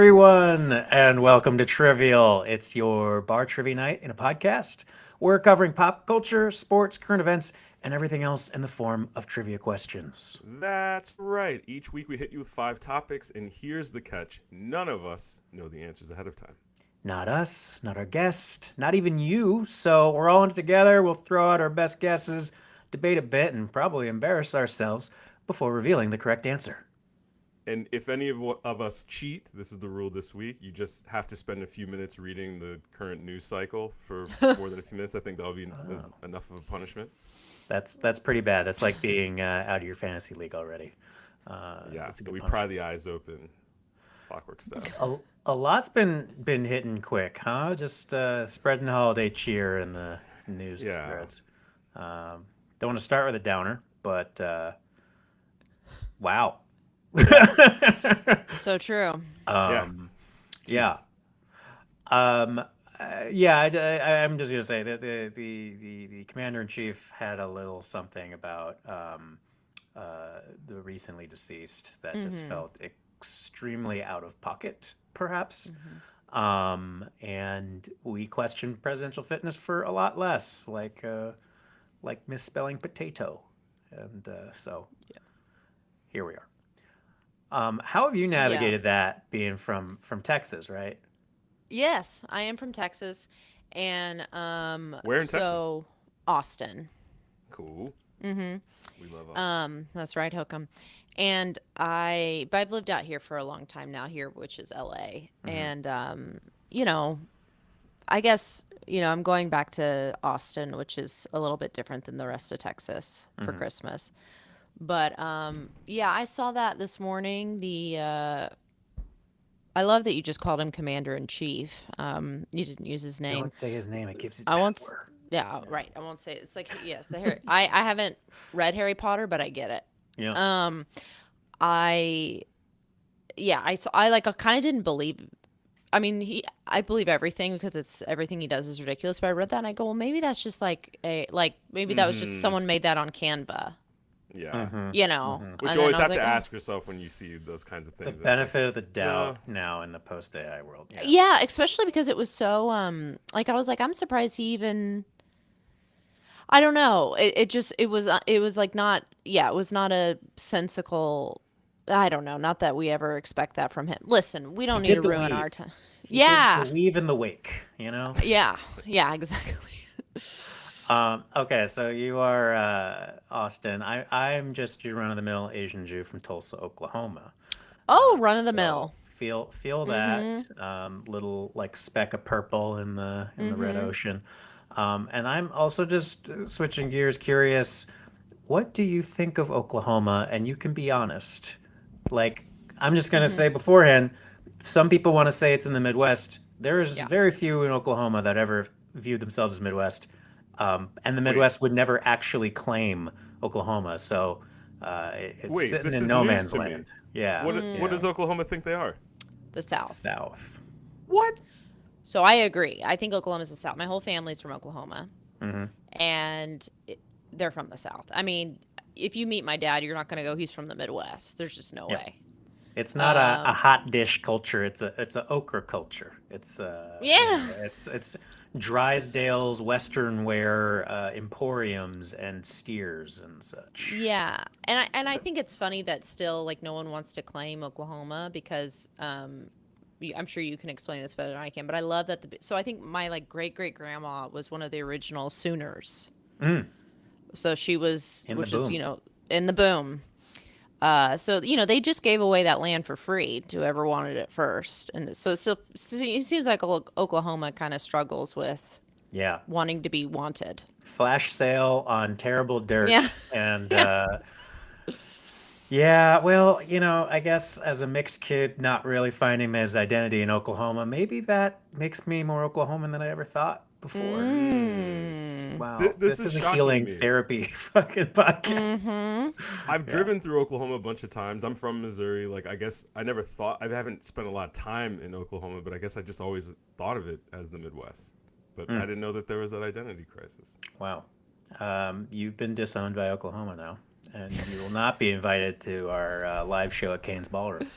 Everyone, and welcome to Trivial. It's your bar trivia night in a podcast. We're covering pop culture, sports, current events, and everything else in the form of trivia questions. That's right. Each week we hit you with five topics, and here's the catch: none of us know the answers ahead of time. Not us, not our guest, not even you. So we're all in it together. We'll throw out our best guesses, debate a bit, and probably embarrass ourselves before revealing the correct answer. And if any of us cheat, this is the rule this week. You just have to spend a few minutes reading the current news cycle for more than a few minutes. I think that'll be enough of a punishment. That's pretty bad. That's like being out of your fantasy league already. Yeah, That's a good we pry punishment. the eyes open, clockwork style. A lot's been hitting quick, huh? Just spreading holiday cheer in the news Yeah, threads. Um, don't want to start with a downer, but wow. yeah, So true. yeah. um, yeah. Jesus. Um, yeah. I'm just gonna say that the commander in chief had a little something about the recently deceased that just Mm-hmm. felt extremely out of pocket, perhaps. Mm-hmm. And we questioned presidential fitness for a lot less, like misspelling potato, and so Yeah. here we are. How have you Yeah. navigated that being from Texas, right? Yes, I am from Texas, and Where in Texas? so Austin. Cool. Mm-hmm. We love Austin. That's right, Hook'em. But I've lived out here for a long time now, here, which is LA, Mm-hmm. and you know, I guess I'm going back to Austin, which is a little bit different than the rest of Texas for Mm-hmm. Christmas. But yeah, I saw that this morning. I love that you just called him Commander in Chief. You didn't use his Don't name. say his name; it gives it I won't. power. Yeah, Yeah. right. I won't say it. It's like yes, the Harry. I haven't read Harry Potter, but I get it. Yeah. Um, I yeah, I like I kind of didn't believe. I mean, I believe everything because it's everything he does is ridiculous. But I read that and I go, well, maybe that's just maybe that was just Mm-hmm. someone made that on Canva, Yeah. Mm-hmm. Which And you then always I was have to like, oh, ask yourself when you see those kinds of The things. And it's like, benefit of the no. doubt now in the post AI world. Yeah. yeah, especially because it was so like I was like I'm surprised he even I don't know. It just it was like not yeah, it was not a sensical I don't know, not that we ever expect that from him. Listen, we He don't need did to the ruin our weave. time. He did the Yeah. weave in the wake. You know. Yeah. Yeah, exactly. Okay, so you are Austin. I'm just your run of the mill Asian Jew from Tulsa, Oklahoma. Oh, run of the So mill. feel that Mhm. little like speck of purple in the red Mhm. ocean. And I'm also just switching gears, curious. What do you think of Oklahoma? And you can be honest. Like I'm just gonna Mhm. say beforehand, some people want to say it's in the Midwest. There's Yeah. very few in Oklahoma that ever viewed themselves as Midwest, and the Wait, Midwest would never actually claim Oklahoma. So it's wait. sitting This in is no news man's to me. land. Yeah, What yeah. does Oklahoma think they are? The South. South. What? So I agree. I think Oklahoma's the South. My whole family's from Oklahoma, Hmm. and they're from the South. I mean, if you meet my dad, you're not going to go, he's from the Midwest. There's just no Yeah. way. It's not a Um, hot dish culture. It's a okra culture. It's yeah. it's Drysdale's Western wear emporiums and steers and such. Yeah. And I think it's funny that still like no one wants to claim Oklahoma because I'm sure you can explain this better than I can, but I love that so I think my like great great grandma was one of the original Sooners. Mm, So she was in the which is, boom. in the boom. So they just gave away that land for free to whoever wanted it first, and so it seems like Oklahoma kind of struggles with Yeah. wanting to be wanted. Flash sale on terrible dirt. Yeah, And yeah. yeah, well, I guess as a mixed kid, not really finding his identity in Oklahoma, maybe that makes me more Oklahoman than I ever thought before. Mm. Mm. Wow, This this is is a shocking to healing me. therapy fucking podcast. Mm-hmm. I've Yeah. driven through Oklahoma a bunch of times. I'm from Missouri. Like, I guess I never thought, I haven't spent a lot of time in Oklahoma, but I guess I just always thought of it as the Midwest. But I Mm, didn't know that there was that identity crisis. wow. You've been disowned by Oklahoma now, and you will not be invited to our live show at Kane's Ballroom.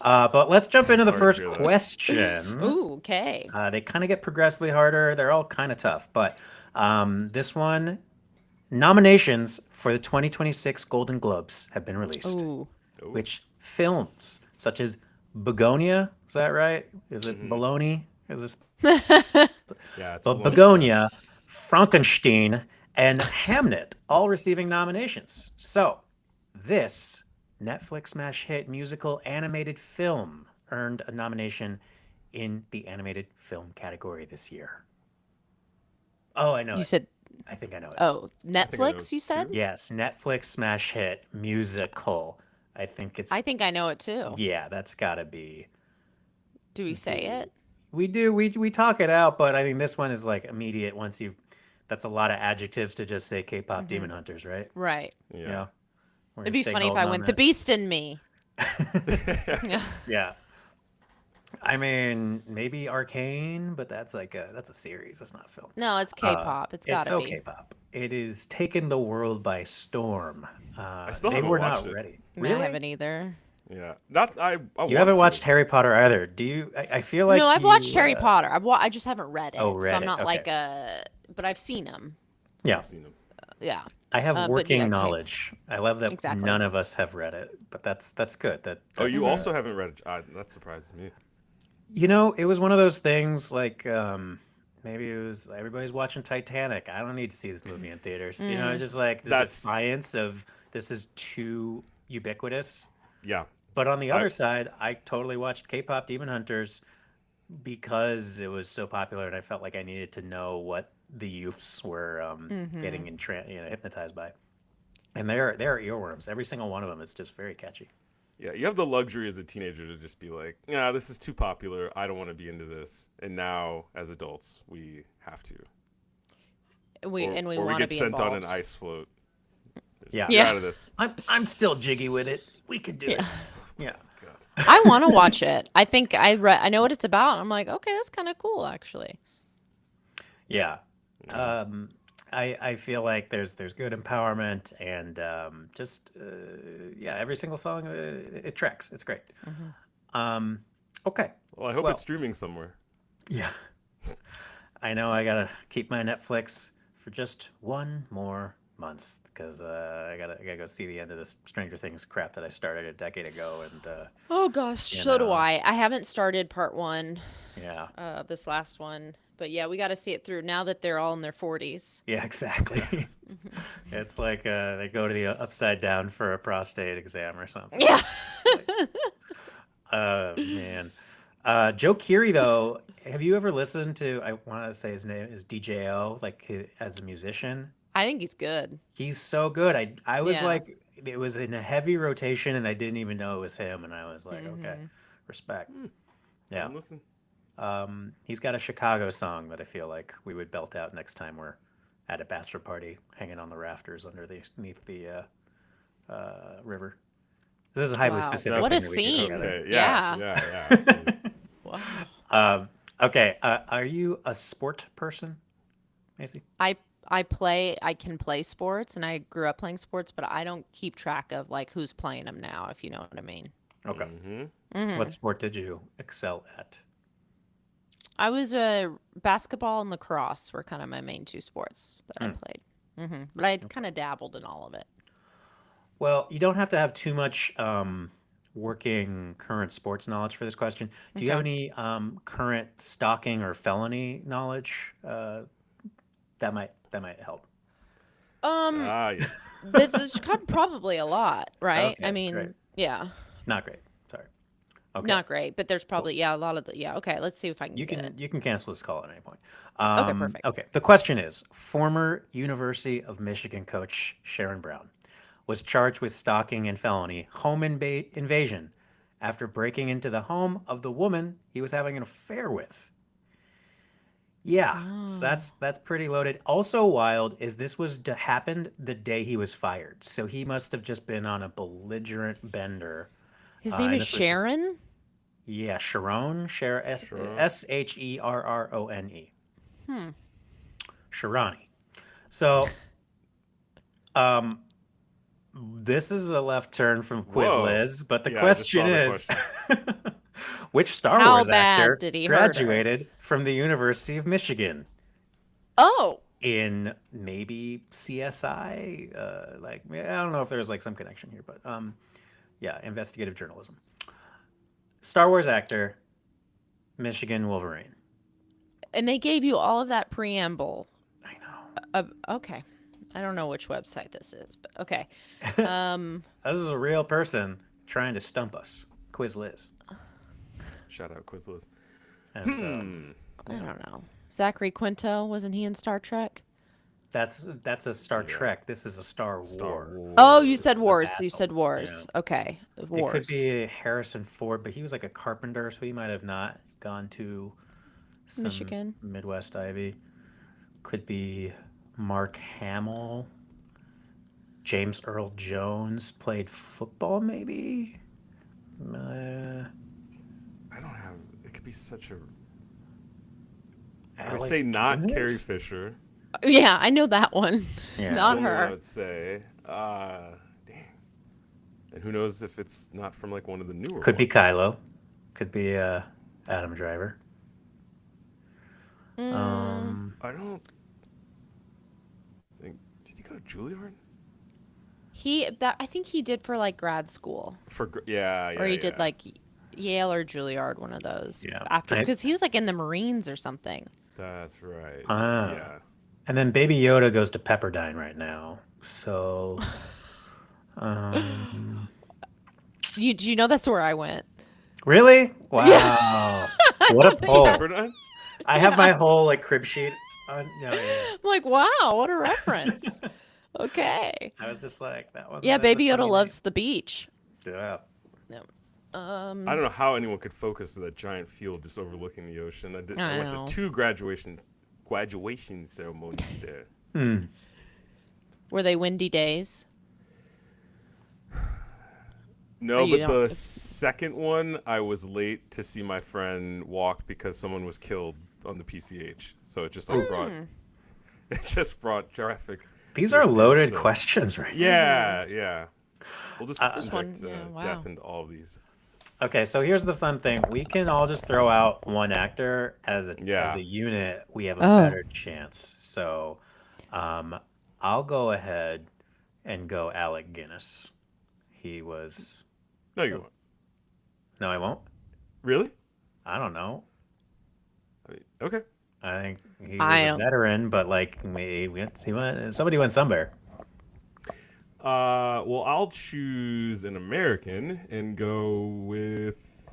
But let's jump into the Sorry to first hear that. question. Ooh, okay. They kind of get progressively harder. They're all kind of tough. But this one, nominations for the 2026 Golden Globes have been released. Ooh. Ooh. Which films, such as Begonia, is that right? Is it Mhm. Bologna? Is this Yeah, it's but blown up. Begonia, Frankenstein, and Hamnet all receiving nominations. So, this Netflix smash hit musical animated film earned a nomination in the animated film category this year. Oh, I know You it. said, I think I know it. oh, I think I know Netflix, you said? too. Yes, Netflix smash hit musical. I think it's I think I know it too. yeah, that's got to be. Do we say it? We do we talk it out, but I think this one is like immediate once you. That's a lot of adjectives to just say K-pop Demon Hunters, right? Right. Yeah. Yeah, we're It'd gonna be stay funny if I golden on went, the that. beast in me. Yeah. Yeah, I mean maybe Arcane, but that's a series. That's not a film. No, it's K-pop. It's It's gotta so be. K-pop. It is taken the world by storm. I still They haven't were watched not it. ready. No, I Really? haven't either. Yeah. Not I You want haven't to. watched Harry Potter either. Do you? I feel like No, I've watched you, Harry Potter. I just haven't read it, Oh, so read I'm it. not Okay. like a. But I've seen them. Yeah. I've seen them. Yeah. I have But working yeah, knowledge. I love that Exactly. none of us have read it, but that's good. Oh, That's, you also haven't read it. That surprises me. it was one of those things like maybe it was everybody's watching Titanic. I don't need to see this movie in theaters. It's just like the That's defiance of this is too ubiquitous. yeah. But on the I other side, I totally watched K-pop Demon Hunters because it was so popular, and I felt like I needed to know what the youths were getting hypnotized by. And they're earworms. Every single one of them is just very catchy. Yeah, you have the luxury as a teenager to just be like, yeah, this is too popular. I don't want to be into this. And now, as adults, we have to. We Or we want to get be sent involved. on an ice float. Yeah. You're Yeah. out of this. I'm still jiggy with it. We could do it. Yeah. God. I want to watch it. I think I know what it's about. I'm like, okay, that's kind of cool, actually. Yeah. I feel like there's good empowerment and every single song it tracks. It's great. Okay. Well, I hope Well- it's streaming somewhere. Yeah. I know I gotta keep my Netflix for just one more month because I gotta go see the end of this Stranger Things crap that I started a decade ago and Oh gosh, You so do know. I. I haven't started part 1 yeah. of this last one, but yeah, we got to see it through now that they're all in their 40s. Yeah, exactly. It's like they go to the upside down for a prostate exam or something. Yeah. Man. Joe Keery, though, have you ever listened to, I want to say his name is DJO, as a musician? I think he's good. He's so good. I was Yeah. like, it was in a heavy rotation and I didn't even know it was him. And I was like, okay, respect. Yeah. Listen. He's got a Chicago song that I feel like we would belt out next time we're at a bachelor party hanging on the rafters underneath the river. This is a highly Wow. specific What thing a that we do scene. together. Okay. Yeah. Yeah. Absolutely. Wow. Okay, are you a sport person, Macey? I can play sports and I grew up playing sports, but I don't keep track of like who's playing them now, if you know what I mean. Okay. Mm-hmm. What sport did you excel at? I was basketball and lacrosse were kind of my main 2 sports that I played. But I kind of dabbled in all of it. Well, you don't have to have too much working current sports knowledge for this question. Do you have any current stalking or felony knowledge? That might help. Yes. There's probably a lot, right? Okay, I mean, great. yeah, Not great. Sorry. Okay. not great, but there's probably a lot of okay, let's see if I can You get can it. you can cancel this call at any point. Perfect. Okay. The question is: former University of Michigan coach Sharon Brown was charged with stalking and felony home invasion after breaking into the home of the woman he was having an affair with. Yeah, so that's pretty loaded. Also wild is this happened the day he was fired, so he must have just been on a belligerent bender. His name and is this was just- Sharon. Yeah, Sharon, Sharon. Sherrone. Sharani. So, This is a left turn from Quiz Whoa. Liz, but the Yeah, I just question saw the is, question. which Star How Wars bad actor did he hurt her? graduated from the University of Michigan Oh, in maybe CSI? I don't know if there's like some connection here, but yeah, investigative journalism. Star Wars actor, Michigan Wolverine. and they gave you all of that preamble. I Okay. I don't know which website this is, but okay. know. Um, This is a real person trying to stump us. Quiz Liz. Shout out Quizless. And I don't know. Zachary Quinto, wasn't he in Star Trek? that's a Star Yeah. Trek. This is a Star Star War. Wars. Oh, you said This is a Wars. You battle. said Yeah. Wars. Okay. It Wars. could be Harrison Ford, but he was like a carpenter, so he might have not gone to some Michigan. Midwest Ivy. Could be Mark Hamill. James Earl Jones played football, maybe. I don't have. It could be such a. I would Alec say not Carrie Guinness? Fisher. Yeah, I know that one. Yeah. Not Someone I her. would say. Dang. And who knows if it's not from like one of the newer Could be ones. Kylo. Could be Adam Driver. I don't think. Did he go to Juilliard? I think he did for like grad school, Yeah, or he yeah. did like Yale or Juilliard, one of those. Yeah. After, I- because he was like in the Marines or something. That's right. Ah. Yeah. And then Baby Yoda goes to Pepperdine right now. So, Do you know that's where I went? really? Wow. What a poll. Pepperdine? I have my whole like crib sheet on. Yeah. I'm like, wow, what a reference. Okay. I was just like that one. Yeah, that's a Baby funny Yoda name. loves the beach. Yeah. Yeah. I don't know how anyone could focus to that giant field just overlooking the ocean. I went know. to 2 graduation ceremonies there. Were they windy days? No, Or you but don't- the second one, I was late to see my friend walk because someone was killed on the PCH. So it just like brought traffic. These to a are loaded standstill. questions, right? Yeah, yeah. We'll just This one, inject yeah, wow. death into all of these. Okay, so here's the fun thing. We can all just throw out one actor as a Yeah. unit. We have a Oh. better chance. So, I'll go ahead and go Alec Guinness. He was. No, you won't. No, I won't. Really? I don't know. I mean, okay. I think he was I a don't- veteran, but like somebody went somewhere. Well, I'll choose an American and go with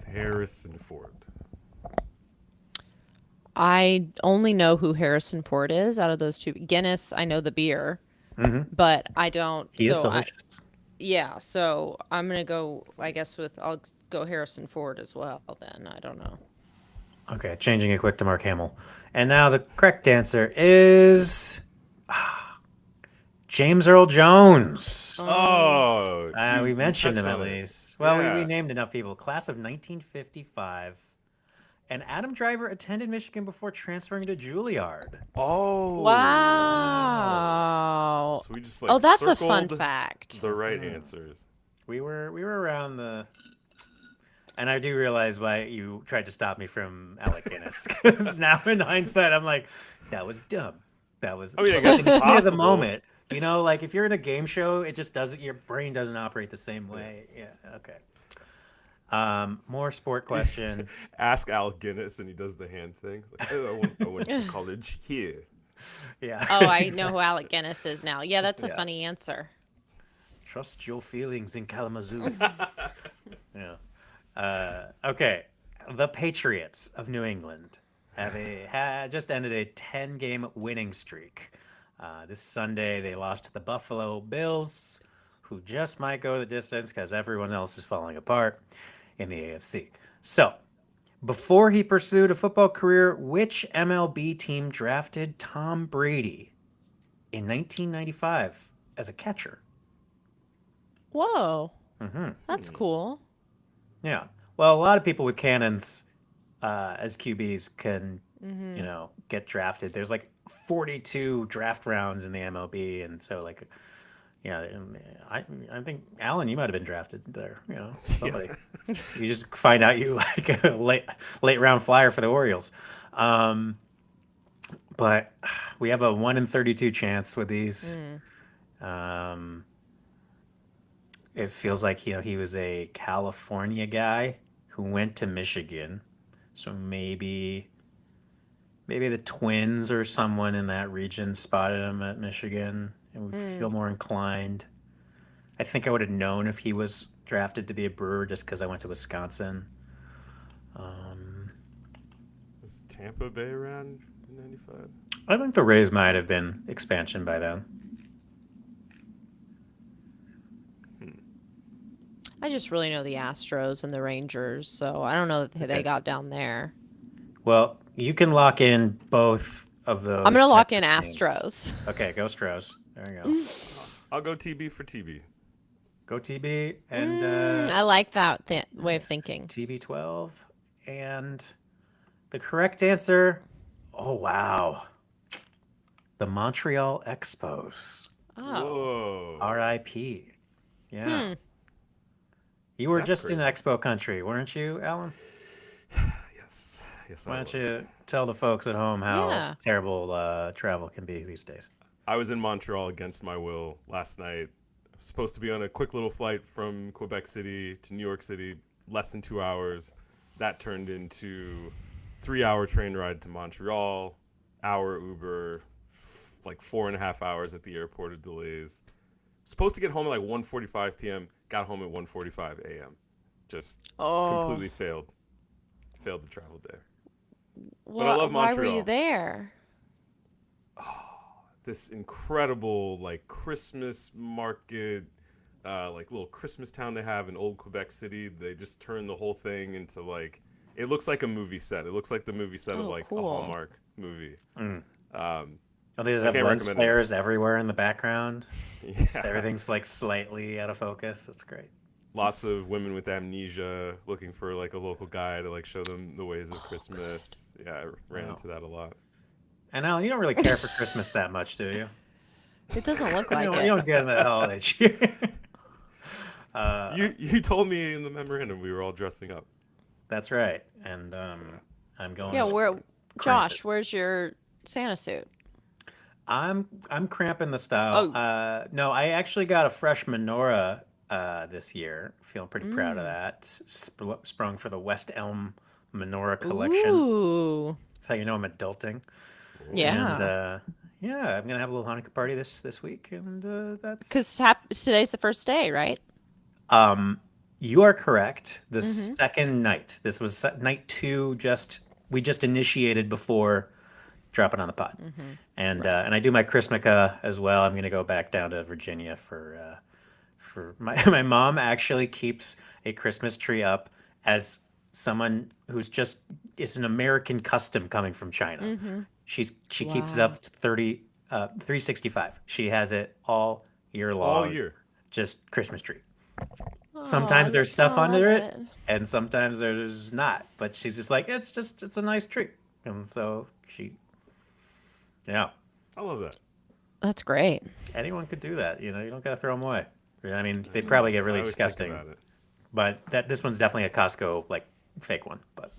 Harrison Ford. I only know who Harrison Ford is out of those two. Guinness, I know the beer, but I don't. He is so delicious. yeah, so I'm gonna go. I guess I'll go Harrison Ford as well. Then I don't know. Okay, changing it quick to Mark Hamill. And now the correct answer is James Earl Jones. Oh, We mentioned him touched at on it. least. Well, we Yeah. named enough people. Class of 1955. And Adam Driver attended Michigan before transferring to Juilliard. Oh. Wow. So we just like Oh, that's a fun circled fact. the right answers. We were around the. And I do realize why you tried to stop me from Alec Guinness. Because now in hindsight, I'm like, that was dumb. That was. I mean, I guess it's at the possible. moment. You know, like if you're in a game show, it just doesn't. Your brain doesn't operate the same way. Yeah. Okay. More sport question. Ask Al Guinness, and he does the hand thing. Like, oh, I went to college here. Yeah. Oh, I know who Alec Guinness is now. Yeah, that's a Yeah. funny answer. Trust your feelings in Kalamazoo. Yeah. Okay. The Patriots of New England had just ended a 10-game winning streak. This Sunday, they lost to the Buffalo Bills, who just might go the distance because everyone else is falling apart in the AFC. So, before he pursued a football career, which MLB team drafted Tom Brady in 1995 as a catcher? Whoa, Mm-hmm. that's cool. Yeah. Well, a lot of people with cannons as QBs can, get drafted. There's like 42 draft rounds in the MLB, and so like, Yeah, and I think Alan, you might have been drafted there. Somebody. You just find out you like a late round flyer for the Orioles. Um, but we have a 1 in 32 chance with these. Mm. Um, it feels like he was a California guy who went to Michigan, so maybe the Twins or someone in that region spotted him at Michigan and would feel Mm. more inclined. I think I would have known if he was drafted to be a Brewer just because I went to Wisconsin. Um, Was Tampa Bay around in '95? I think the Rays might have been expansion by then. I just really know the Astros and the Rangers, so I don't know that they Okay. got down there. Well, you can lock in both of I'm those gonna lock types in of teams. Astros. Okay, go Stros. There you go. I'll go TB for TB. Go TB and I like that way of nice. thinking. TB12. And the correct answer, oh wow, the Montreal Expos. Oh. Whoa. R.I.P. Yeah. Hmm. You were That's just in crazy. Expo country, weren't you, Alan? Yes. Yes, Why I don't was. you tell the folks at home how Yeah. terrible travel can be these days? I was in Montreal against my will last night. I was supposed to be on a quick little flight from Quebec City to New York City, less than 2 hours. That turned into 3 hour train ride to Montreal, hour Uber, like 4.5 hours at the airport of delays. Supposed to get home at like 1:45 p.m. Got home at 1:45 a.m. Just Oh. completely failed the travel day. But I love Why were you Montreal. there? This incredible like Christmas market, like little Christmas town they have in Old Quebec City. They just turned the whole thing into like it looks like a movie set. It looks like the movie set of Oh, like a cool. Hallmark movie. Mm. Um, Oh, they just I have can't lens recommend it. flares everywhere in the background. Just Yeah, everything's like slightly out of focus. That's great. lots of women with amnesia looking for like a local guy to like show them the ways of Christmas. Yeah, I ran Wow. into that a lot. And Alan, you don't really care for Christmas that much, do you? It doesn't look You like don't, you it. don't get in the holiday cheer. You told me in the memorandum we were all dressing up. That's right. And I'm going Yeah, as Josh, Krampus. where's your Santa suit? I'm cramping the style. Oh. No, I actually got a fresh menorah this year. Feeling pretty proud of Mm. that. Sprung for the West Elm menorah collection. Ooh. That's how you know I'm adulting. And Yeah. yeah, I'm gonna have a little Hanukkah party this week, and that's Because today's the first day, right? um. You are correct. The Mm-hmm. second night. This was night two. We just initiated before dropping on the pod, Mm-hmm. and Right. and I do my Chrismica as well. I'm gonna go back down to Virginia for my my mom actually keeps a Christmas tree up as someone who's just it's an American custom coming from China. Mm-hmm. She keeps it Wow. up to 365. She has it all year All long, year. just Christmas tree. Oh, Sometimes there's I stuff love under it, it. and sometimes there's not. But she's just like, it's a nice tree, and so yeah, I love that. That's great. anyone could do that. You don't gotta throw them away. I mean, I they know. probably get I really always think disgusting, about it. but this one's definitely a Costco like fake one. But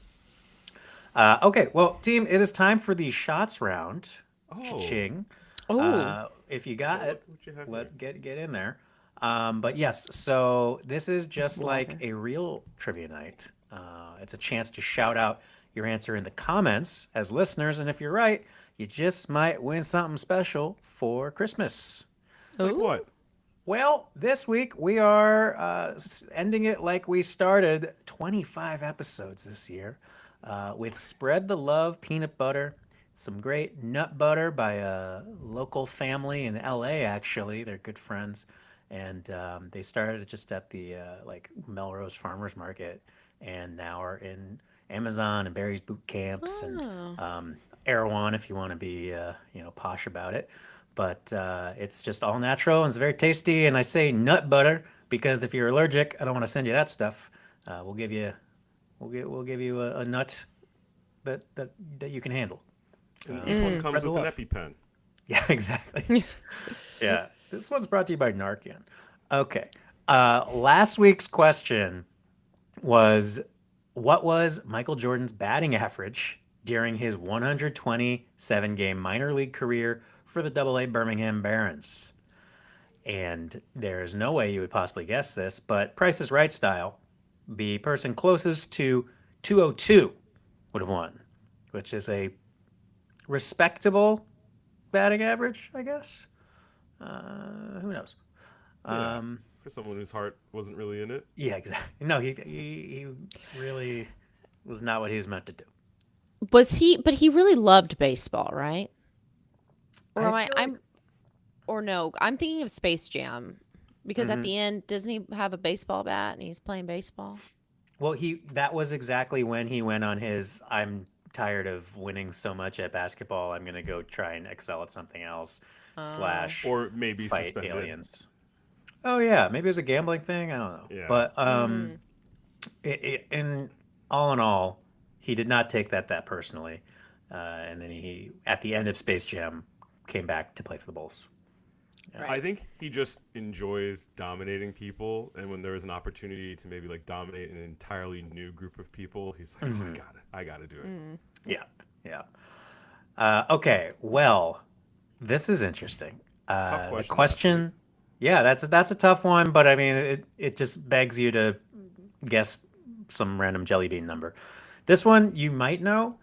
okay, well, team, it is time for the shots round. Oh, Ching. Oh. If you got well, it, what you have let here? get in there. But yes, so this is just like Water. a real trivia night. It's a chance to shout out your answer in the comments as listeners, and if you're right, you just might win something special for Christmas. Like Ooh. what? Well, this week we are ending it like we started 25 episodes this year with Spread the Love peanut butter, some great nut butter by a local family in LA, actually. They're good friends. And they started just at the like Melrose Farmers Market and now are in Amazon and Barry's Boot Camps and Oh. Erewhon if you want to be posh about it. But it's just all natural and it's very tasty. And I say nut butter because if you're allergic, I don't want to send you that stuff. We'll give you a nut that you can handle. And each one Mm. comes Spread the with an love. EpiPen. Yeah, exactly. Yeah. This one's brought to you by Narcan. Okay. Last week's question was, what was Michael Jordan's batting average during his 127 game minor league career for the AA Birmingham Barons? And there is no way you would possibly guess this, but Price is Right style, the person closest to 202 would have won, which is a respectable batting average, I guess. Who knows? Yeah, Um, for someone whose heart wasn't really in it. yeah, exactly. No, he really was not what he was meant to do. Was he? But he really loved baseball, right? Or I am I? feel like, I'm or no? I'm thinking of Space Jam, because at mhm. the end, doesn't he have a baseball bat and he's playing baseball? Well, that was exactly when he went on his I'm tired of winning so much at basketball. I'm gonna go try and excel at something else Oh, slash Or maybe fight suspended. aliens. Oh yeah, maybe it was a gambling thing. I don't know, Yeah. but mm, in all, he did not take that personally, and then he at the end of Space Jam came back to play for the Bulls. Yeah. I right. think he just enjoys dominating people, and when there is an opportunity to maybe like dominate an entirely new group of people, he's like, "Oh, Hmm. I gotta do it." Mm. Yeah, yeah. Okay, well, this is interesting. Tough The question last week. question, yeah, that's a tough one, but I mean, it just begs you to guess some random jelly bean number. This one you might know.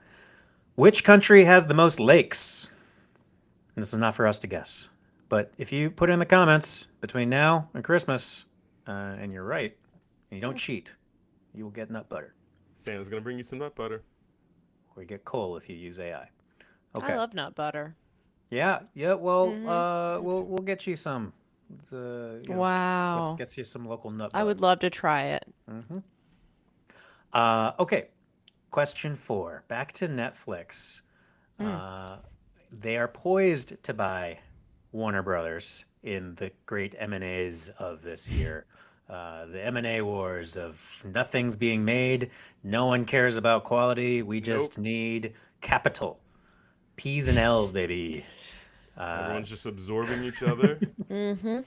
Which country has the most lakes? And this is not for us to guess. But if you put it in the comments between now and Christmas, and you're right, and you don't cheat, you will get nut butter. Santa's gonna bring you some nut butter. Or you get coal if you use AI. I Okay. love nut butter. Yeah, yeah. Well, Hmm. I do too. we'll get you some. You know, let's Wow. get you some local nut I butter. would love to try it. Hmm. Okay. Question 4. Back to Netflix. Mm. Uh, they are poised to buy Warner Brothers in the great M&As of this year. The M&A wars of nothing's being made, no one cares about quality, we Nope. just need capital. P's and L's, baby. Uh, Everyone's just absorbing each other. Hmm.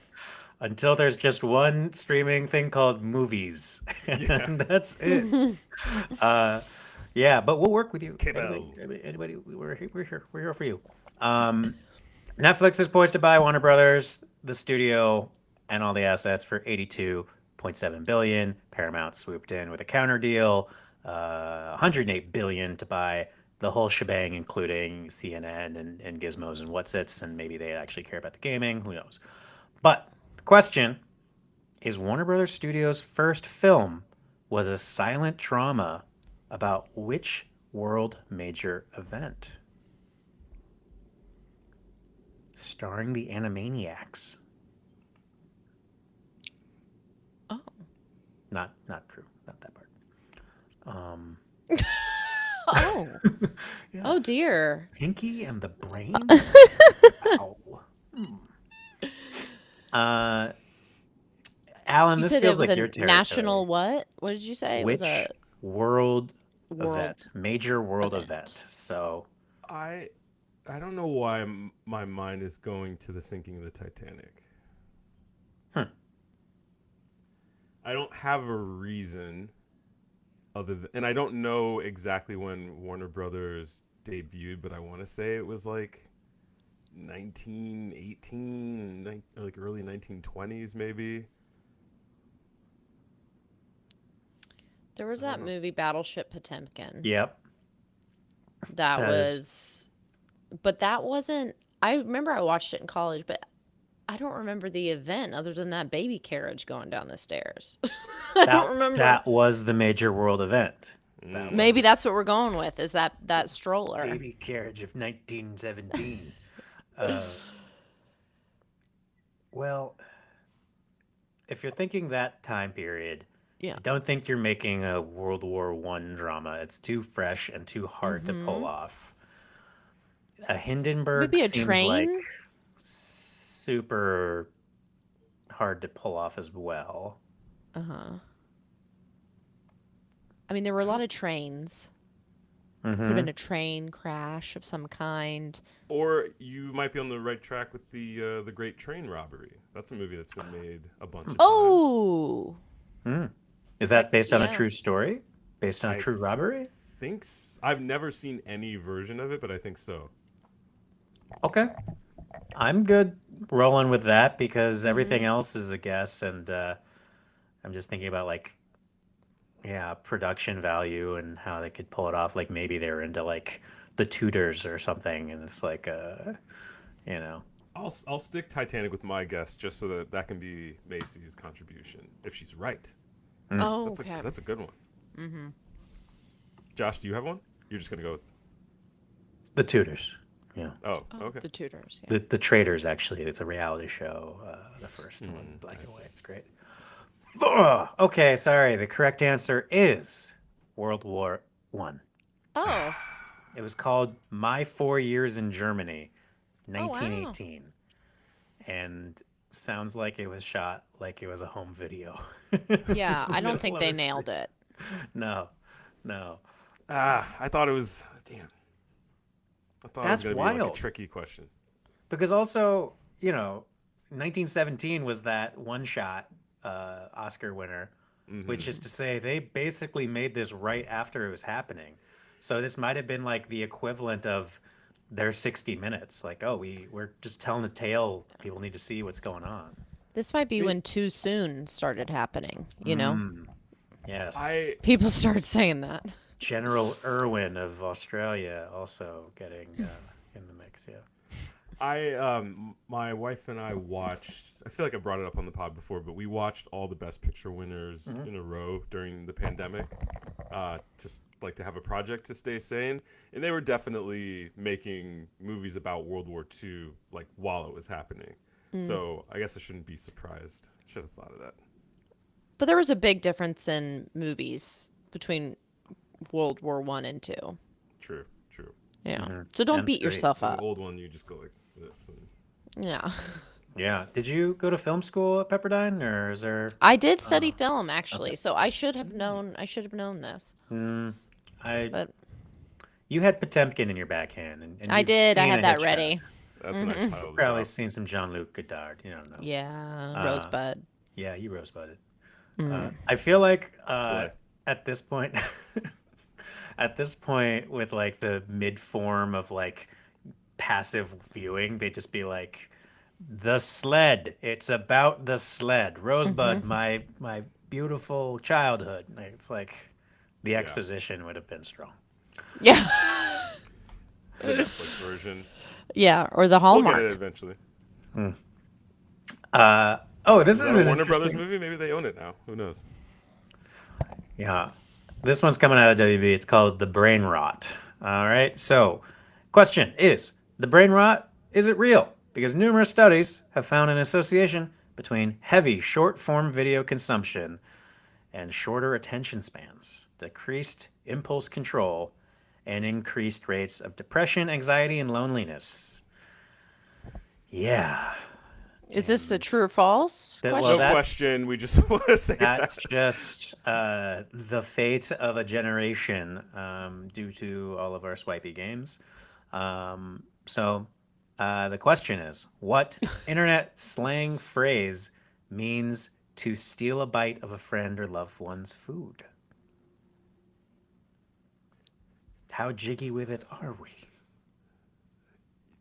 until there's just one streaming thing called movies, Yeah. and that's it. Uh, yeah, but we'll work with you. Cable. We're here for you. Um, Netflix is poised to buy Warner Brothers, the studio, and all the assets for 82.7 billion. Paramount swooped in with a counter deal, 108 billion to buy the whole shebang, including CNN and Gizmos and What's Its, and maybe they actually care about the gaming. Who knows? But the question is, Warner Brothers Studios' first film was a silent drama about which world major event? Starring the Animaniacs. Oh. Not true. Not that part. Um, Oh. Oh yes. dear. Pinky and the Brain? Wow. Uh, Alan, You this said it feels was like your a territory. national what? What did you say? It was a Which world event? world Major world event. event. So, I I don't know why my mind is going to the sinking of the Titanic. hmm. I don't have a reason other than, and I don't know exactly when Warner Brothers debuted, but I want to say it was like 1918, like early 1920s, maybe. There was I don't that know. movie Battleship Potemkin. Yep. That That is was, but that wasn't. I remember I watched it in college, but I don't remember the event other than that baby carriage going down the stairs. I don't remember. that was the major world event. That Mm. Maybe was that's what we're going with. Is that the that stroller? baby carriage of 1917. Uh, well, if you're thinking that time period, Yeah. I don't think you're making a World War I drama. It's too fresh and too hard to pull Mm-hmm. off. A Hindenburg Maybe a seems like train. super hard to pull off as well. Uh huh. I mean, there were a I lot don't of trains. Could have been a train crash of some kind. Or you might be on the right track with the Great Train Robbery. That's a movie that's been made a bunch of times. Oh, Is that based on a yeah. true story? Based on a I true robbery? I've never seen any version of it, but I think so. Okay. I'm good rolling with that because everything else is a guess, and I'm just thinking about like, yeah, production value and how they could pull it off. Like maybe they're into like the Tudors or something, and it's like, you know, I'll stick Titanic with my guess just so that that can be Macey's contribution if she's right. Oh, That's okay. that's a good one. Josh, do you have one? You're just gonna go with. the Tudors. Yeah, Oh, okay. The Tudors. Yeah. the Traders actually. It's a reality show. The first one, black and white. It's great. Ugh. Okay, sorry. The correct answer is World War One. Oh. It was called My 4 Years in Germany, Oh, wow. 1918, and sounds like it was shot like it was a home video. Yeah, I don't think they Middle of nailed it. No, no. I thought it was. Damn. I thought That's it was gonna be like a wild. tricky question. Because also, 1917 was that one shot Oscar winner, which is to say they basically made this right after it was happening. So this might have been like the equivalent of their 60 minutes. Like, oh, we're just telling the tale. People need to see what's going on. This might be when Too Soon started happening, you know? Yes. I People started saying that. General Irwin of Australia also getting in the mix. Yeah. My wife and I watched. I feel like I brought it up on the pod before, but we watched all the Best Picture winners in a row during the pandemic, just like to have a project to stay sane. And they were definitely making movies about World War II, like while it was happening. So I guess I shouldn't be surprised. Should have thought of that. But there was a big difference in movies between World War One and Two. True, true. Yeah. So don't And beat three. yourself The up. old one, you just go like this. And Yeah. Yeah. Did you go to film school at Pepperdine, or is there? I did study film actually, so I should have known. I should have known this. I But You had Potemkin in your backhand, and I you've did. I seen had A that Hitchcock. ready. that's a nice title. To Probably drop. seen some Jean-Luc Godard. You don't know. Yeah, Rosebud. Yeah, you rosebudded. I feel like Slay. at this point, at this point, with like the mid form of like passive viewing, they'd just be like, "The sled. It's about the sled. Rosebud, my beautiful childhood." Like, it's like the exposition would have been strong. Yeah. The Netflix version. Yeah, or the We'll get Hallmark. it eventually. Oh, this Is is that a an Warner Brothers interesting- movie? Maybe they own it now. Who knows? Yeah. This one's coming out of WB. It's called The Brain Rot. All right. So, question is the brain rot, is it real? Because numerous studies have found an association between heavy short form video consumption and shorter attention spans, decreased impulse control, and increased rates of depression, anxiety, and loneliness. Yeah. Is this a true or false That- well, question? No that's- question. We just want to say That's that. just the fate of a generation due to all of our swipey games. So the question is, what internet slang phrase means to steal a bite of a friend or loved one's food? How jiggy with it are we?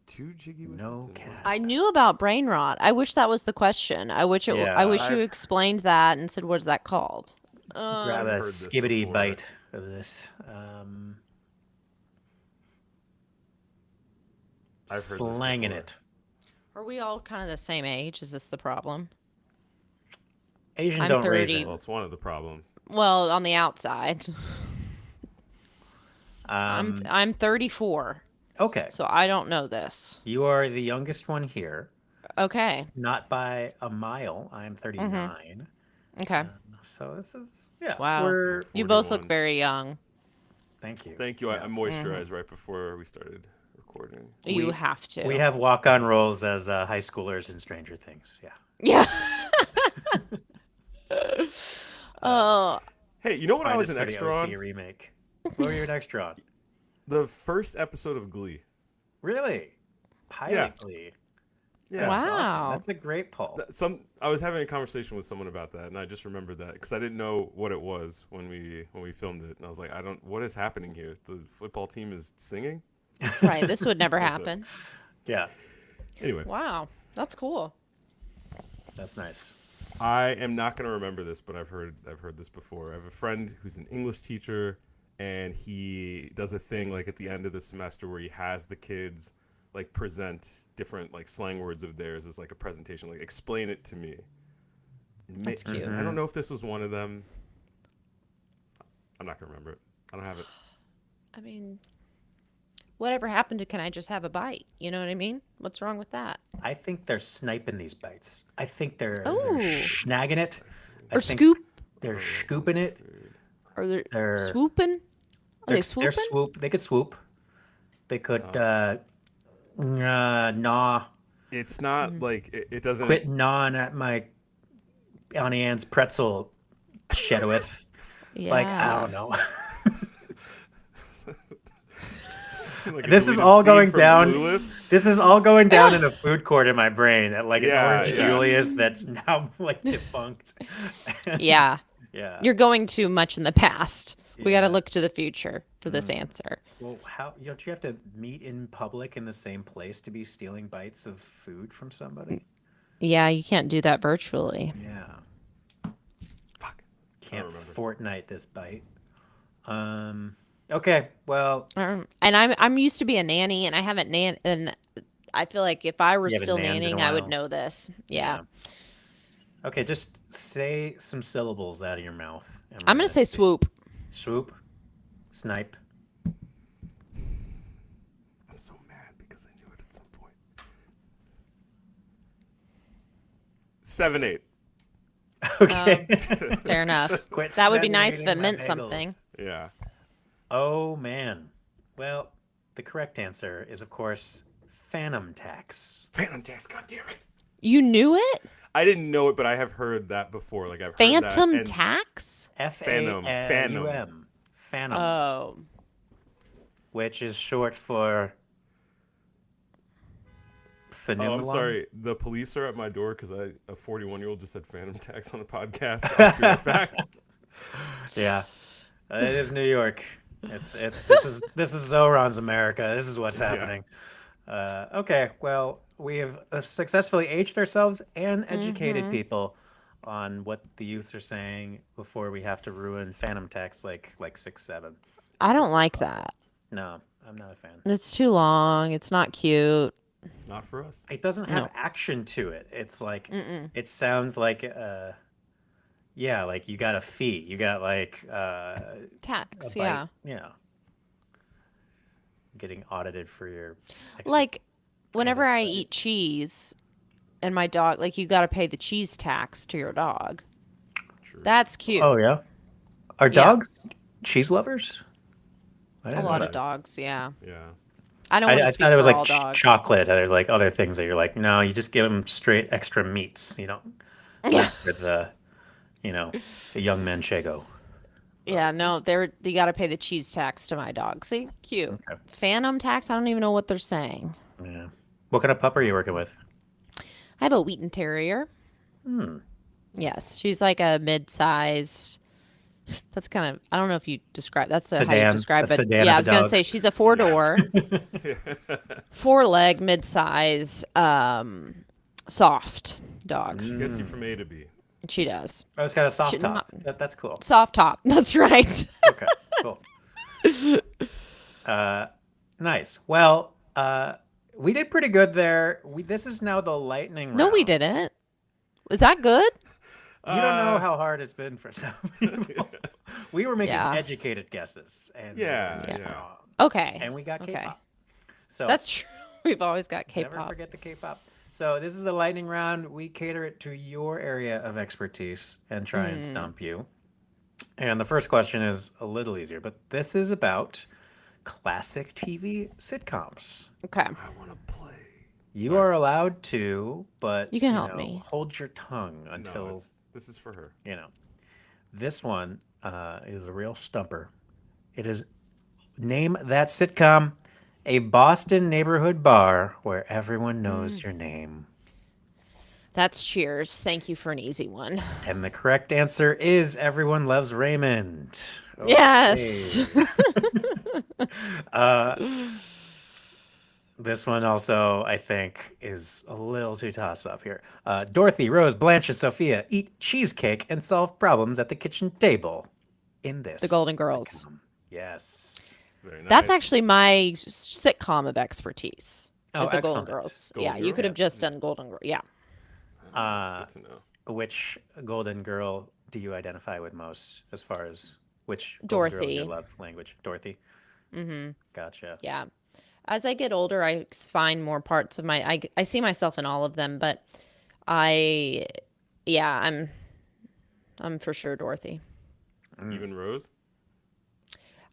Too jiggy with No it. cat. I knew about brain rot. I wish that was the question. I wish it. Yeah, I wish you I've- explained that and said, "What is that called?" Grab a heard this skibbity before. bite of this. I've heard this Slanging before. it. Are we all kind of the same age? Is this the problem? Asian I'm don't 30. raisin. Well, it's one of the problems. Well, on the outside, Um, I'm 34, okay. so I don't know this. You are the youngest one here. Okay. Not by a mile. I'm 39. Okay. So this is, yeah. Wow. We're, You both look 41. very young. thank you. Thank you. I moisturized right before we started recording. You have to. We have walk-on roles as high schoolers in Stranger Things. Yeah. Yeah. Oh, Hey, you know what I Find was it an for the extra OC on? remake. What were you an extra on? The first episode of Glee. Really? Pilot Glee. Yeah. That's awesome. Wow. That's a great poll. I was having a conversation with someone about that, and I just remembered that because I didn't know what it was when we filmed it, and I was like, what is happening here? The football team is singing. Right. This would never That's it. happen. Yeah, Anyway, Wow. That's cool. that's nice. I am not going to remember this, but I've heard this before. I have a friend who's an English teacher, and he does a thing like at the end of the semester where he has the kids like present different like slang words of theirs as like a presentation, like explain it to me. That's cute. I don't know if this was one of them. I'm not gonna remember it. I don't have it. I mean, whatever happened to can I just have a bite? You know what I mean? What's wrong with that? I think they're sniping these bites. I think they're Ooh. snagging it. I Or think scoop? They're scooping it. Or they're They're swooping? Are they They're swooping? swoop. They could swoop. They could gnaw. It's not like it doesn't. Quit gnawing at my Auntie Anne's pretzel shed with. Yeah. Like I don't know. like a This is deleted all scene going from down. Clueless. This is all going down in a food court in my brain. That like an Yeah, Orange yeah. Julius that's now like defunct. Yeah. Yeah. You're going too much in the past. We got to Yeah. look to the future for this answer. Well, how don't you have to meet in public in the same place to be stealing bites of food from somebody? Yeah, you can't do that virtually. Yeah. Fuck. Can't remember. Fortnite this bite. Okay. Well, And I'm used to be a nanny, and I haven't and I feel like if I were You haven't still nanned in a nannying, I would while. know this. Yeah. okay. Just say some syllables out of your mouth. and we're I'm gonna say see. swoop. Swoop. Snipe. I'm so mad because I knew it at some point. 7-8. Okay. Fair enough. Quit That would be nice if serenading it my meant bagel. something. Yeah. Oh man. Well, the correct answer is of course phantom tax. Phantom tax. God damn it. You knew it? I didn't know it, but I have heard that before. Like I've heard Phantom that, and tax? Phantom. Phantom. Oh. Which is short for Oh, I'm phenomenon. sorry. The police are at my door because a 41-year-old just said phantom tax on a podcast. I'll be right back. Yeah, it is New York. This is Zoran's America. This is what's happening. Okay, well, we have successfully aged ourselves and educated people on what the youths are saying before we have to ruin phantom tax like 6-7. I don't like that. No, I'm not a fan. It's too long. It's not cute. It's not for us. It doesn't have No. action to it. It's like it sounds like yeah, like you got a fee. You got like a Tax, bite. yeah. Yeah. Getting audited for your Like whenever I bite. eat cheese and my dog, like you got to pay the cheese tax to your dog. True. That's cute. Oh yeah. Are Yeah. dogs cheese lovers? I A didn't lot know of that. dogs, yeah. Yeah. I don't want I to speak thought it was for like all dogs. chocolate or like other things that you're like, no, you just give them straight extra meats. You know, Yeah. mess with the, the young manchego. Yeah, no, you got to pay the cheese tax to my dog. See, cute. Okay. Phantom tax. I don't even know what they're saying. Yeah. What kind of pup are you working with? I have a Wheaten Terrier. Yes, she's like a mid-sized. That's kind of. I don't know if you describe. That's how you Sedan. describe A it. sedan Yeah, of I was a gonna dog. say she's a 4-door, 4-leg, mid-size, soft dog. She gets you from A to B. She does. Oh, it's got a soft Should top. not- That's cool. Soft top. That's right. Okay, cool. Nice. Well, we did pretty good there. This is now the lightning round. No, we didn't. Was that good? You don't know how hard it's been for some people. We were making Yeah. educated guesses, and Yeah, they were yeah. wrong. Okay. And we got Okay. K-pop. So That's true. We've always got never K-pop. forget the K-pop. So this is the lightning round. We cater it to your area of expertise and try and stump you. And the first question is a little easier, but this is about classic TV sitcoms. Okay. I want to play. You are allowed to, but You can help me. hold your tongue until No, this is for her. This one is a real stumper. It is Name that sitcom. A Boston neighborhood bar where everyone knows your name. That's Cheers. Thank you for an easy one. And the correct answer is Everyone Loves Raymond. Yes. Okay. uh, this one also, I think, is a little too toss up here. Dorothy, Rose, Blanche, and Sophia eat cheesecake and solve problems at the kitchen table in The this Golden Girls. sitcom. Yes. Very That's nice. actually my sitcom of expertise. Oh, Is the Golden excellent. Girls. Golden Yeah, you could have Girls? just done Golden Girls. Yeah. That's good to know. Which Golden Girl do you identify with most as far as which Golden Girl is your Dorothy. love language? Dorothy? Mm-hmm. Gotcha. Yeah. As I get older, I find more parts of I see myself in all of them, but I yeah, I'm for sure Dorothy. Even Rose?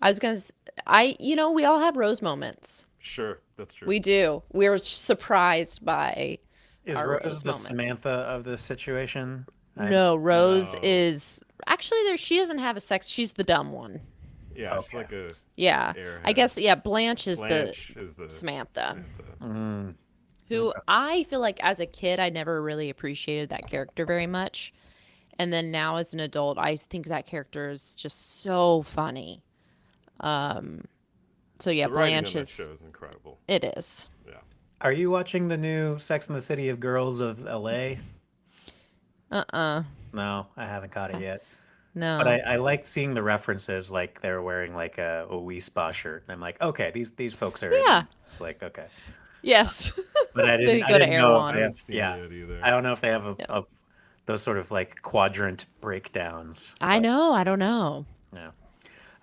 I was going to I we all have Rose moments. Sure, that's true. We do. We're surprised by Is our Rose Rose the moments. Samantha of this situation? No, Rose No. is actually there. She doesn't have a sex. She's the dumb one. Yeah, she's Okay. like a Yeah, I Airhead. guess. Yeah, Blanche is Blanche is the Samantha. Mm, who I feel like as a kid I never really appreciated that character very much, and then now as an adult I think that character is just so funny. So yeah, The writing on Blanche that is. show is incredible. It is. Yeah. are you watching the new Sex and the City of Girls of LA? No, I haven't caught it yet. But No. I like seeing the references, like they're wearing like a Wii Spa shirt. And I'm like, okay, these folks are. Yeah. It's like okay, Yes. but I They didn't. I go to didn't know if Erewhon. they I have. haven't seen Yeah, it either. I don't know if they have Yeah. those sort of like quadrant breakdowns. I know. I don't know. Yeah.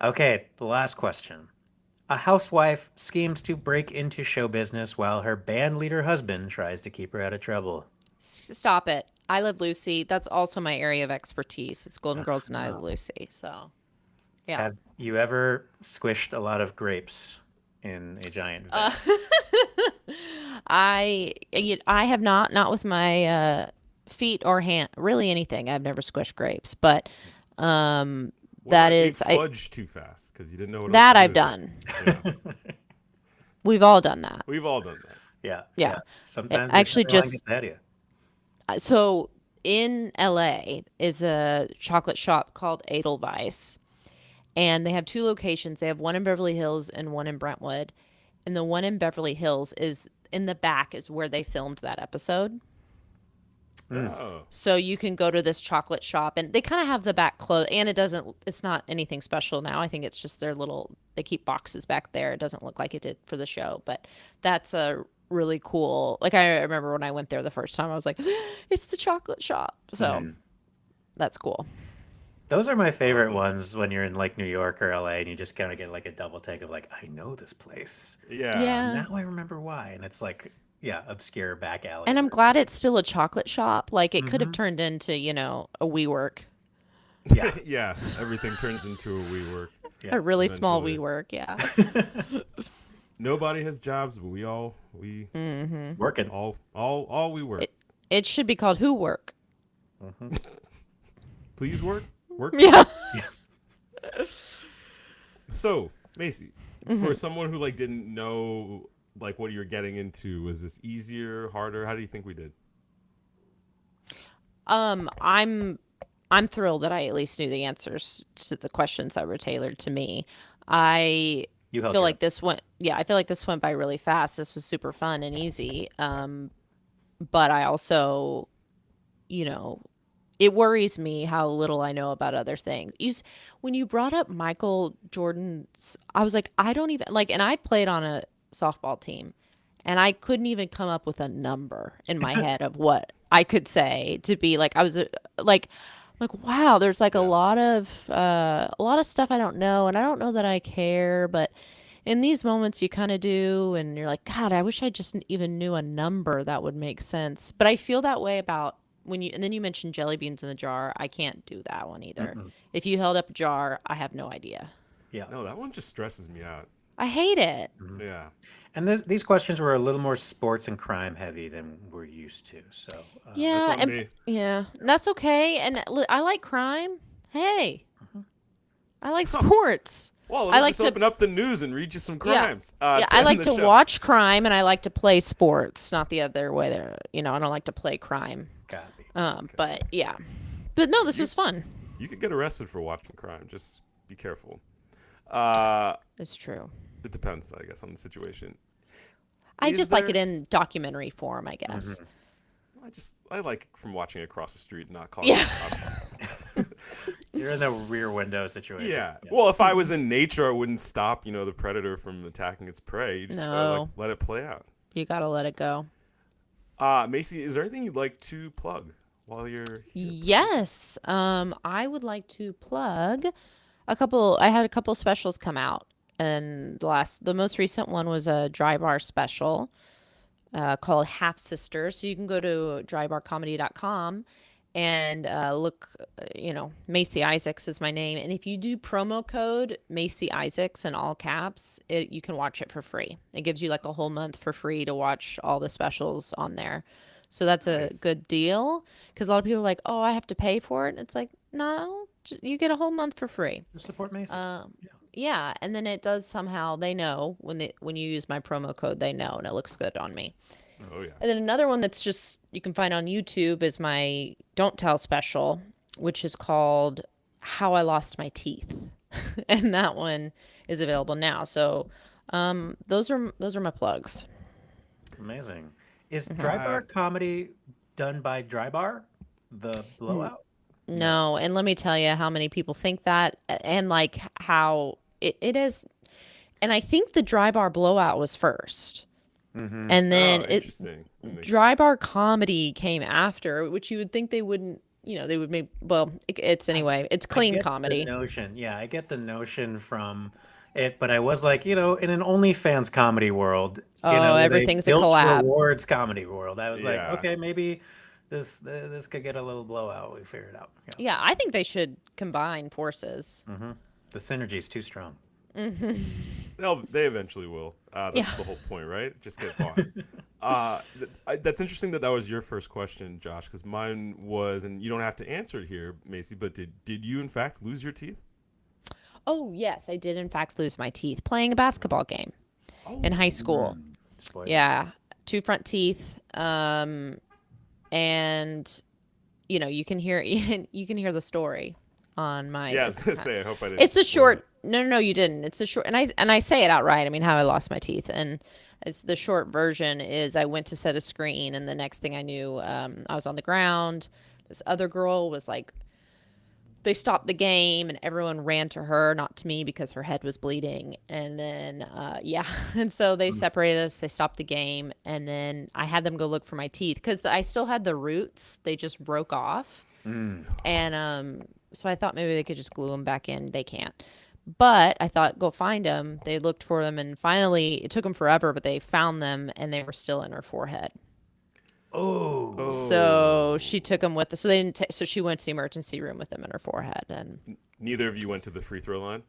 Okay, the last question. A housewife schemes to break into show business while her band leader husband tries to keep her out of trouble. Stop it. I Love Lucy. That's also my area of expertise. It's Golden Girls and I Love Lucy. So, yeah. Have you ever squished a lot of grapes in a giant vat? I have not with my feet or hand, really anything. I've never squished grapes, but What that about ate is fudge too fast because you didn't know what that else to I've do done. with it. Yeah. We've all done that. We've all done that. Yeah. Yeah. Sometimes Actually, the line just gets ahead of you. so in LA is a chocolate shop called Edelweiss, and they have two locations. They have one in Beverly Hills and one in Brentwood, and the one in Beverly Hills is in the back is where they filmed that episode. Oh. So you can go to this chocolate shop and they kind of have the back closed, and it's not anything special now. I think it's just they keep boxes back there. It doesn't look like it did for the show, but that's a really cool, like I remember when I went there the first time, I was like, it's the chocolate shop. So that's cool. Those are my favorite ones when you're in like New York or LA and you just kind of get like a double take of like, I know this place. Yeah. Yeah. Now I remember why. And it's like, yeah, obscure back alley. And I'm or- glad it's still a chocolate shop. Like it could have turned into, a WeWork, Yeah. Yeah. Everything turns into a WeWork. Yeah, a really small eventually. WeWork. Yeah. Nobody has jobs, but we Working. all we work. It should be called Who Work. Please work. Work. Yeah. So, Macey, for someone who like didn't know like what you were getting into, was this easier, harder? How do you think we did? I'm thrilled that I at least knew the answers to the questions that were tailored to me. I You held feel your like this went I feel like this went by really fast. This was super fun and easy. But I also, it worries me how little I know about other things. When you brought up Michael Jordan's, I was like, I don't even like, and I played on a softball team, and I couldn't even come up with a number in my head of what I could say to be like. I was like, wow, there's like a lot of stuff I don't know, and I don't know that I care, but in these moments you kind of do, and you're like, God, I wish I just even knew a number that would make sense. But I feel that way about and then you mentioned jelly beans in the jar. I can't do that one either. If you held up a jar, I have no idea. Yeah. No, that one just stresses me out. I hate it. Yeah. And these questions were a little more sports and crime heavy than we're used to. So Yeah, that's on and me. yeah, that's okay. And I like crime. Hey, I like sports. Well, let I me like just to open up the news and read you some yeah. crimes. Yeah, To I end like the to show. watch crime and I like to play sports, not the other way there. I don't like to play crime. Copy. But yeah. But no, this You was fun. you could get arrested for watching crime. Just be careful. Uh, It's true. it depends, I guess, on the situation. I Is just like it there? in documentary form, I guess. I like from watching across the street, not calling Yeah. the cops. You're in the rear window situation. Yeah. Well, if I was in nature, I wouldn't stop, the predator from attacking its prey. You just gotta No. let it play out. You got to let it go. Macy, is there anything you'd like to plug while you're here? Yes. I would like to plug I had a couple specials come out, and the most recent one was a dry bar special called Half Sisters. So you can go to drybarcomedy.com and look, Macey Isaacs is my name. And if you do promo code Macey Isaacs in all caps, you can watch it for free. It gives you like a whole month for free to watch all the specials on there. So that's a good deal, because a lot of people are like, oh, I have to pay for it. And it's like, no, you get a whole month for free. Just support Mason. Yeah, and then it does somehow, they know when you use my promo code, they know, and it looks good on me. Oh yeah. And then another one that's just you can find on YouTube is my Don't Tell special, which is called How I Lost My Teeth. And that one is available now. So those are my plugs. Amazing. Is Dry Bar Comedy done by Dry Bar? The blowout? No, and let me tell you how many people think that, and like how it is. And I think the Dry Bar Blowout was first. And then interesting. Dry Bar Comedy came after, which you would think they wouldn't, they would make, well, it's anyway, it's clean I get comedy. The notion, yeah, I get the notion from it, but I was like, in an OnlyFans comedy world, everything's a collab. Rewards comedy world. I was like, Yeah. okay, maybe this could get a little blowout. We figured it out. Yeah, I think they should combine forces. The synergy's too strong. They eventually will. That's the whole point, right? Just get bought. That's interesting that was your first question, Josh, because mine was, and you don't have to answer it here, Macey, but did you in fact lose your teeth? Oh, yes, I did in fact lose my teeth playing a basketball game in high school. Spoiler. Yeah, 2 front teeth. And you can hear the story on my. Yeah, I was gonna say. I hope I didn't. It's a spoil short. it. No, you didn't. It's a short, and I say it outright. I mean, how I lost my teeth, and it's the short version is I went to set a screen, and the next thing I knew, I was on the ground. This other girl was like, they stopped the game, and everyone ran to her, not to me because her head was bleeding. And then, and so they separated us. They stopped the game, and then I had them go look for my teeth because I still had the roots. They just broke off, and so I thought maybe they could just glue them back in. They can't. But I thought, go find them. They looked for them, and finally, it took them forever, but they found them, and they were still in her forehead. Oh. So she took them with her. So they didn't. So she went to the emergency room with them in her forehead, and Neither of you went to the free throw line.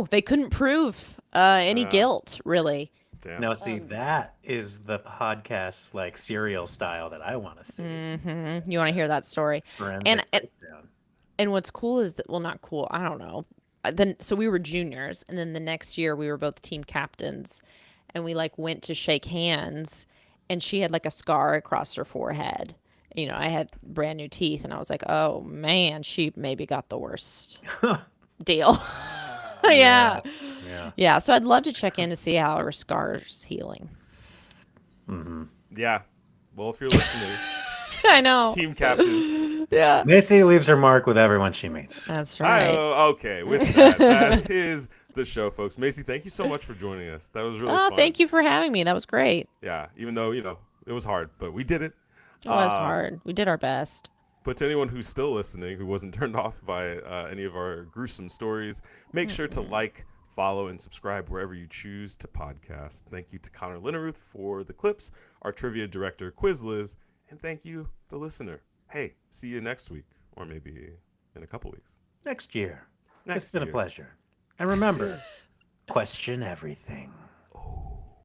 they couldn't prove any guilt, really. Damn. Now, see, that is the podcast like serial style that I want to see. You want to hear that story? Forensic breakdown. And what's cool is that, well, not cool. I don't know. So we were juniors, and then the next year we were both team captains, and we like went to shake hands, and she had like a scar across her forehead. I had brand new teeth, and I was like, oh man, she maybe got the worst deal. Yeah. So I'd love to check in to see how her scar's healing. Yeah. Well, if you're listening, I know. team captain. Yeah. Macy leaves her mark with everyone she meets. That's right. Okay. With that is the show, folks. Macy, thank you so much for joining us. That was really fun. Thank you for having me. That was great. Yeah. Even though, it was hard, but we did it. It was hard. We did our best. But to anyone who's still listening, who wasn't turned off by any of our gruesome stories, make sure to like, follow, and subscribe wherever you choose to podcast. Thank you to Connor Linneruth for the clips, our trivia director, Quizliz, and thank you, the listener. Hey, see you next week, or maybe in a couple weeks. Next year. Next It's been year. a pleasure. And remember, question everything.